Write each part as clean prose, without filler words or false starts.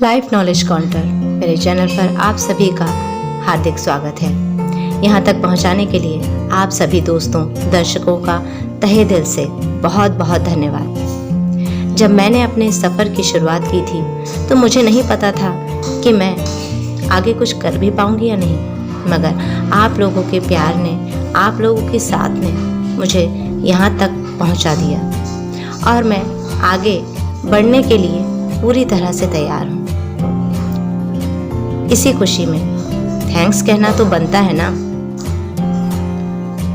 Life knowledge counter मेरे channel पर आप सभी का हार्दिक स्वागत है। यहाँ तक पहुँचाने के लिए आप सभी दोस्तों, दर्शकों का तहे दिल से बहुत बहुत धन्यवाद। जब मैंने अपने सफ़र की शुरुआत की थी तो मुझे नहीं पता था कि मैं आगे कुछ कर भी पाऊँगी या नहीं, मगर आप लोगों के प्यार ने, आप लोगों के साथ ने मुझे यहाँ तक पहुँचा दिया और मैं आगे बढ़ने के लिए पूरी तरह से तैयार हूँ। इसी खुशी में थैंक्स कहना तो बनता है ना।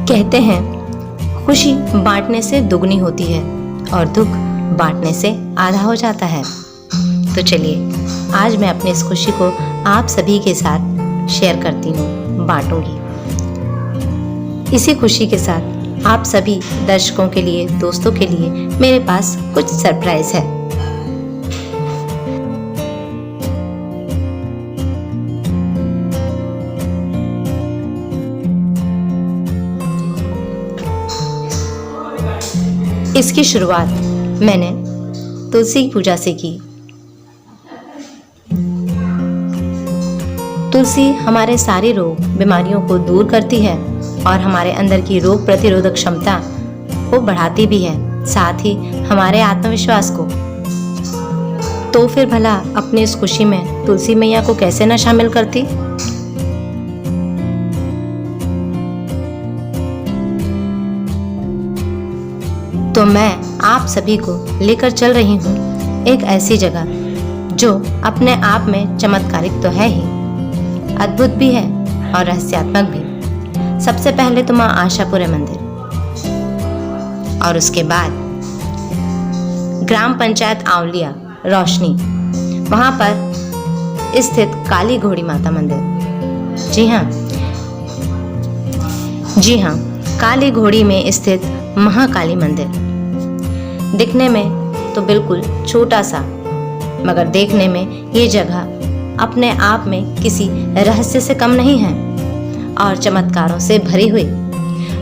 कहते हैं खुशी बांटने से दुगनी होती है और दुख बांटने से आधा हो जाता है। तो चलिए आज मैं अपनी इस खुशी को आप सभी के साथ शेयर करती हूँ, बांटूंगी। इसी खुशी के साथ आप सभी दर्शकों के लिए, दोस्तों के लिए मेरे पास कुछ सरप्राइज है। इसकी शुरुआत मैंने तुलसी पूजा से की। तुलसी हमारे सारे रोग, बीमारियों को दूर करती है और हमारे अंदर की रोग प्रतिरोधक क्षमता को बढ़ाती भी है, साथ ही हमारे आत्मविश्वास को। तो फिर भला अपनी इस खुशी में तुलसी मैया को कैसे न शामिल करती। तो मैं आप सभी को लेकर चल रही हूँ एक ऐसी जगह जो अपने आप में चमत्कारिक तो है ही, अद्भुत भी है और रहस्यात्मक भी। सबसे पहले तो माँ आशापुरा मंदिर और उसके बाद ग्राम पंचायत आंवलिया रोशनी, वहाँ पर स्थित काली घोड़ी माता मंदिर। जी हाँ, काली घोड़ी में स्थित महाकाली मंदिर। दिखने में तो बिल्कुल छोटा सा, मगर देखने में ये जगह अपने आप में किसी रहस्य से कम नहीं है और चमत्कारों से भरी हुई।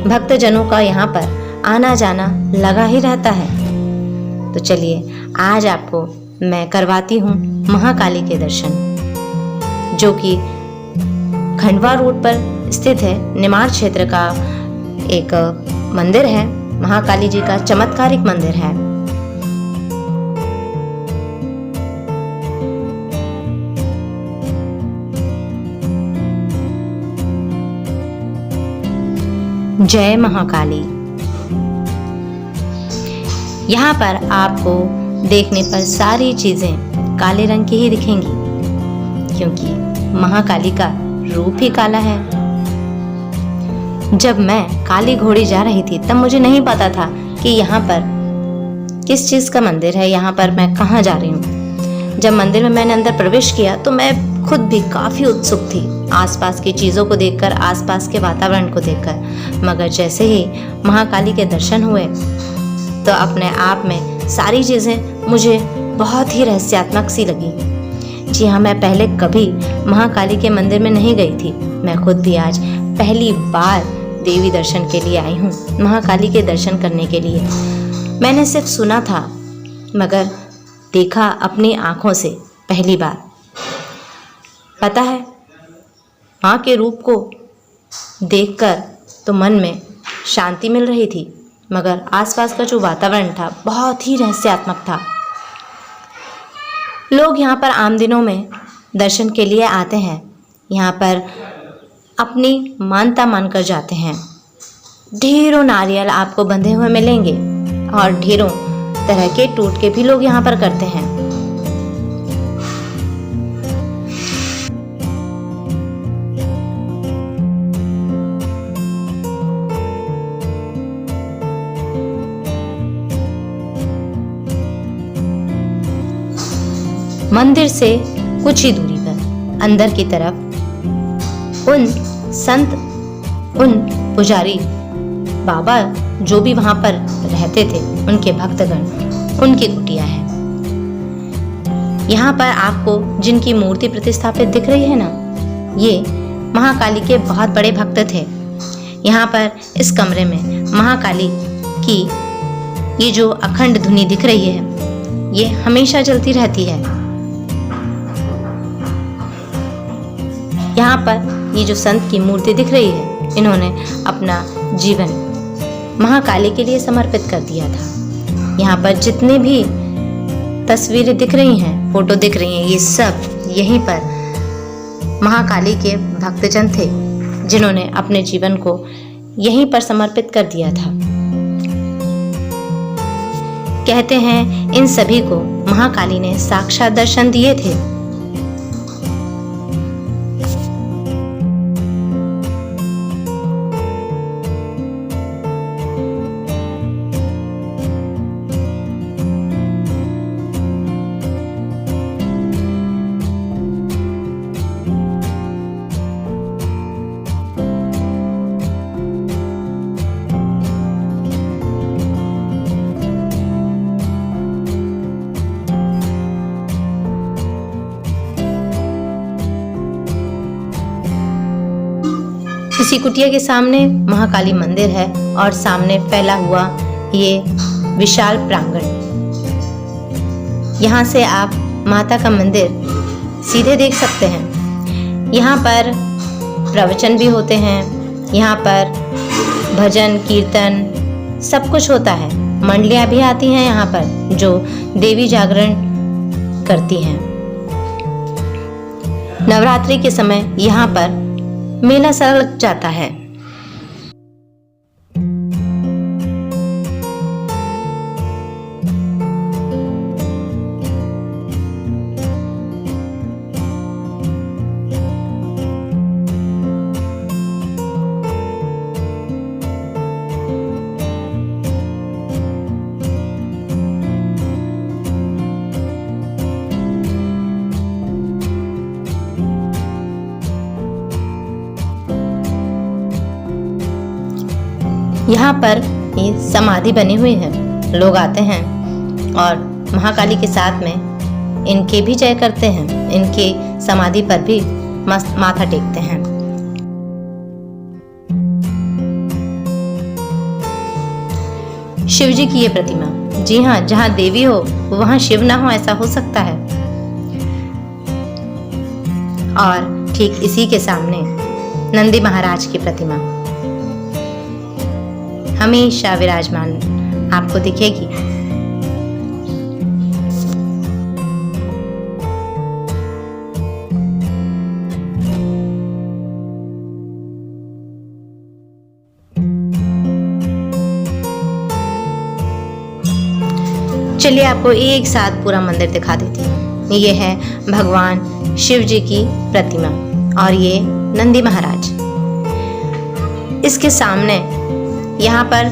भक्तजनों का यहाँ पर आना जाना लगा ही रहता है। तो चलिए आज आपको मैं करवाती हूँ महाकाली के दर्शन, जो कि खंडवा रोड पर स्थित है। निमाड़ क्षेत्र का एक मंदिर है, महाकाली जी का चमत्कारिक मंदिर है। जय महाकाली। यहाँ पर आपको देखने पर सारी चीजें काले रंग की ही दिखेंगी, क्योंकि महाकाली का रूप ही काला है। जब मैं काली घोड़ी जा रही थी तब मुझे नहीं पता था कि यहाँ पर किस चीज़ का मंदिर है, यहाँ पर मैं कहाँ जा रही हूँ। जब मंदिर में मैंने अंदर प्रवेश किया तो मैं खुद भी काफ़ी उत्सुक थी, आसपास की चीज़ों को देखकर, आसपास के वातावरण को देखकर। मगर जैसे ही महाकाली के दर्शन हुए तो अपने आप में सारी चीज़ें मुझे बहुत ही रहस्यात्मक सी लगी। जी हाँ, मैं पहले कभी महाकाली के मंदिर में नहीं गई थी। मैं खुद भी आज पहली बार देवी दर्शन के लिए आई हूँ, महाकाली के दर्शन करने के लिए। मैंने सिर्फ सुना था, मगर देखा अपनी आँखों से पहली बार। पता है, माँ के रूप को देखकर तो मन में शांति मिल रही थी, मगर आसपास का जो वातावरण था बहुत ही रहस्यात्मक था। लोग यहाँ पर आम दिनों में दर्शन के लिए आते हैं, यहाँ पर अपनी मानता मानकर जाते हैं। ढेरों नारियल आपको बंधे हुए मिलेंगे और ढेरों तरह के टोटके भी लोग यहाँ पर करते हैं। मंदिर से कुछ ही दूरी पर अंदर की तरफ उन संत, उन पुजारी बाबा जो भी वहां पर रहते थे, उनके भक्तगण, उनकी कुटिया है। यहाँ पर आपको जिनकी मूर्ति प्रतिस्थापित दिख रही है ना, ये महाकाली के बहुत बड़े भक्त थे। यहाँ पर इस कमरे में महाकाली की ये जो अखंड धुनी दिख रही है, ये हमेशा चलती रहती है। यहाँ पर ये जो संत की मूर्ति दिख रही है, इन्होंने अपना जीवन महाकाली के लिए समर्पित कर दिया था। यहाँ पर जितने भी तस्वीरें दिख रही हैं, फोटो दिख रही हैं, ये सब यहीं पर महाकाली के भक्तजन थे जिन्होंने अपने जीवन को यहीं पर समर्पित कर दिया था। कहते हैं इन सभी को महाकाली ने साक्षात दर्शन दिए थे। इसी कुटिया के सामने महाकाली मंदिर है और सामने फैला हुआ ये विशाल प्रांगण। यहाँ से आप माता का मंदिर सीधे देख सकते हैं। यहाँ पर प्रवचन भी होते हैं, यहाँ पर भजन कीर्तन सब कुछ होता है। मंडलियाँ भी आती हैं यहाँ पर जो देवी जागरण करती हैं। नवरात्रि के समय यहाँ पर मेला सा लग जाता है। यहाँ पर ये समाधि बनी हुई है, लोग आते हैं और महाकाली के साथ में इनके भी जय करते हैं, इनके समाधि पर भी मस्त माथा टेकते हैं। शिव जी की ये प्रतिमा, जी हाँ, जहाँ देवी हो वहाँ शिव ना हो, ऐसा हो सकता है। और ठीक इसी के सामने नंदी महाराज की प्रतिमा हमेशा विराजमान आपको दिखेगी। चलिए आपको एक साथ पूरा मंदिर दिखा देती हूँ। ये है भगवान शिव जी की प्रतिमा और ये नंदी महाराज। इसके सामने यहाँ पर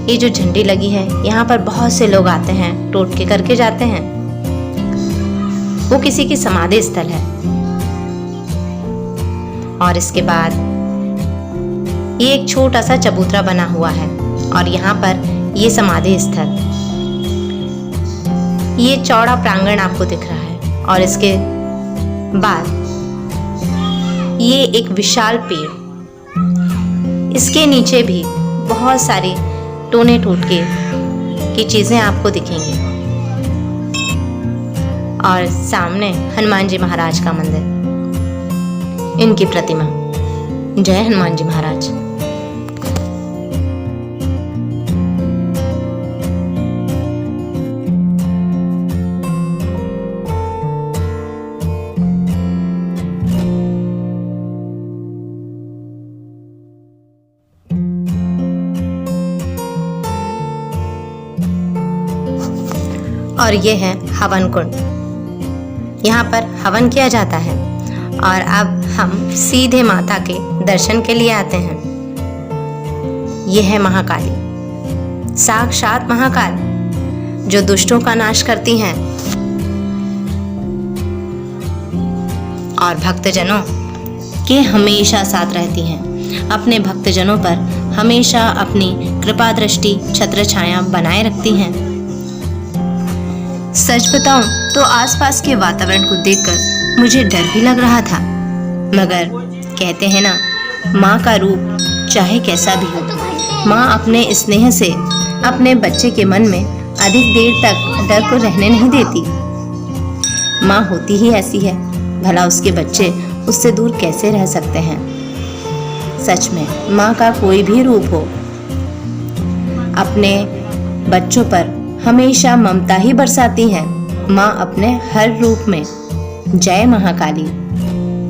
ये जो झंडी लगी है, यहाँ पर बहुत से लोग आते हैं, टोटके करके जाते हैं। वो किसी की समाधि स्थल है। और इसके बाद ये एक छोटा सा चबूतरा बना हुआ है और यहाँ पर ये समाधि स्थल, ये चौड़ा प्रांगण आपको दिख रहा है। और इसके बाद ये एक विशाल पेड़, इसके नीचे भी बहुत सारी टोने टोटके की चीजें आपको दिखेंगी। और सामने हनुमान जी महाराज का मंदिर, इनकी प्रतिमा। जय हनुमान जी महाराज। और ये है हवन कुंड, यहाँ पर हवन किया जाता है। और अब हम सीधे माता के दर्शन के लिए आते हैं। ये है महाकाली, साक्षात महाकाल, जो दुष्टों का नाश करती हैं और भक्तजनों के हमेशा साथ रहती हैं। अपने भक्तजनों पर हमेशा अपनी कृपा दृष्टि छत्र छाया बनाए रखती हैं। सच बताऊं तो आसपास के वातावरण को देखकर मुझे डर भी लग रहा था, मगर कहते हैं ना, माँ का रूप चाहे कैसा भी हो, माँ अपने स्नेह से अपने बच्चे के मन में अधिक देर तक डर को रहने नहीं देती। माँ होती ही ऐसी है, भला उसके बच्चे उससे दूर कैसे रह सकते हैं। सच में माँ का कोई भी रूप हो, अपने बच्चों पर हमेशा ममता ही बरसाती है माँ अपने हर रूप में। जय महाकाली,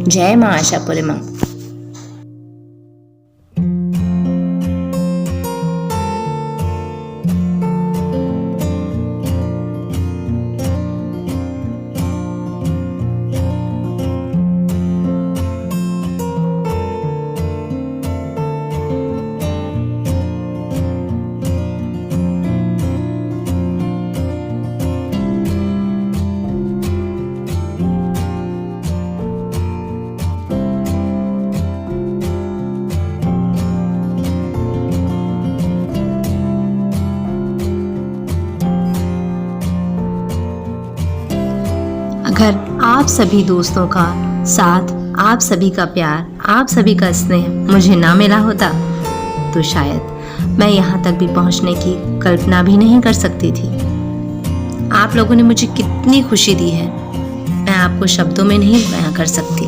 जय माँ आशापुरी माँ। अगर आप सभी दोस्तों का साथ, आप सभी का प्यार, आप सभी का स्नेह मुझे ना मिला होता तो शायद मैं यहाँ तक भी पहुँचने की कल्पना भी नहीं कर सकती थी। आप लोगों ने मुझे कितनी खुशी दी है, मैं आपको शब्दों में नहीं बयां कर सकती।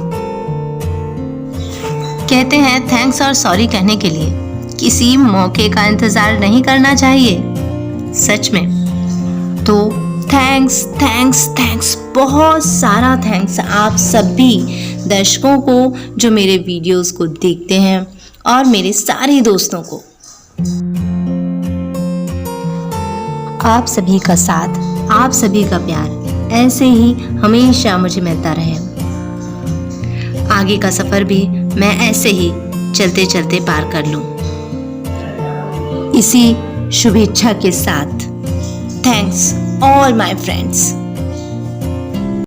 कहते हैं थैंक्स और सॉरी कहने के लिए किसी मौके का इंतजार नहीं करना चाहिए। सच में तो थैंक्स थैंक्स थैंक्स, बहुत सारा थैंक्स आप सभी दर्शकों को जो मेरे वीडियोस को देखते हैं और मेरे सारे दोस्तों को। आप सभी का साथ, आप सभी का प्यार ऐसे ही हमेशा मुझे मिलता रहे। आगे का सफर भी मैं ऐसे ही चलते चलते पार कर लूं। इसी शुभेच्छा के साथ थैंक्स all my friends।